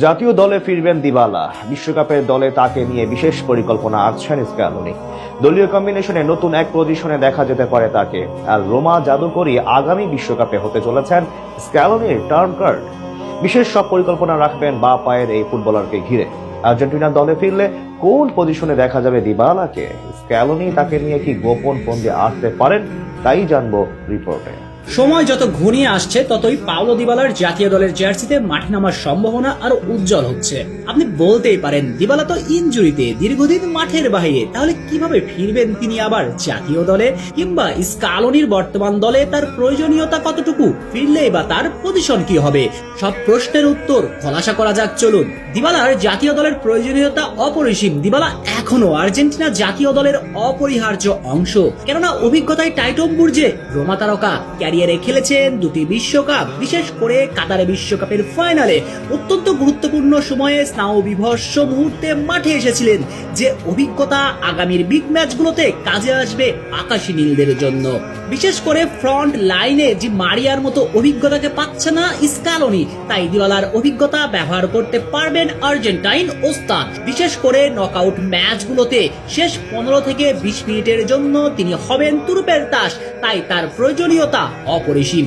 জাতীয় দলে ফিরবেন দিবালা। বিশ্বকাপের দলে তাকে নিয়ে বিশেষ পরিকল্পনা আছেন স্ক্যালোনি। দলীয় কম্বিনেশনে নতুন এক পজিশনে দেখা যেতে পারে তাকে। আর রোমা জাদুকরী আগামী বিশ্বকাপে হতে চলেছেন স্ক্যালোনির টার্ন কার্ড। বিশেষ সব পরিকল্পনা রাখবেন বা পায়ের এই ফুটবলারকে ঘিরে। আর্জেন্টিনা দলে ফিরলে কোন পজিশনে দেখা যাবে দিবালাকে? স্ক্যালোনি তাকে নিয়ে কি গোপন ফন্দি আসতে পারেন? তাই জানবো রিপোর্টে। সময় যত ঘনিয়ে আসছে ততই পাওলো দিবালার জাতীয় দলের জার্সিতে মাঠে নামার সম্ভাবনা আরো উজ্জ্বল হচ্ছে। আপনি বলতেই পারেন দিবালা তো ইনজুরিতে দীর্ঘদিন মাঠের বাইরে, তাহলে কিভাবে ফিরবেন তিনি আবার জাতীয় দলে? কিংবা স্কালোনির বর্তমান দলে তার প্রয়োজনীয়তা কতটুকু? ফিরলেই বা তার পজিশন কি হবে? সব প্রশ্নের উত্তর খোলাসা করা যাক, চলুন। দিবালার জাতীয় দলের প্রয়োজনীয়তা অপরিসীম। দিবালা এখনো আর্জেন্টিনা জাতীয় দলের অপরিহার্য অংশ, কেননা অভিজ্ঞতায় টাইটম বুর্জে রোমা তারকা ক্যারিয়ারে খেলেছেন দুটি বিশ্বকাপ, বিশেষ করে কাতারে বিশ্বকাপের ফাইনালে অত্যন্ত গুরুত্বপূর্ণ সময়ে স্নায়ু বিভৎস মুহূর্তে মাঠে এসেছিলেন, যে অভিজ্ঞতা আগামীর বিগ ম্যাচগুলোতে কাজে আসবে আকাশী নীলদের জন্য। বিশেষ করে ফ্রন্ট লাইনে যে মারিয়ার মতো অভিজ্ঞতাকে পাচ্ছে না স্কালোনি, তাই দিবালার অভিজ্ঞতা ব্যবহার করতে পারবেন আর্জেন্টাইন ওস্তাদ। বিশেষ করে নকআউট ম্যাচগুলোতে শেষ 15 থেকে 20 মিনিটের জন্য তিনি হবেন তুরুপের তাস, তাই তার প্রয়োজনীয়তা অপরিসীম।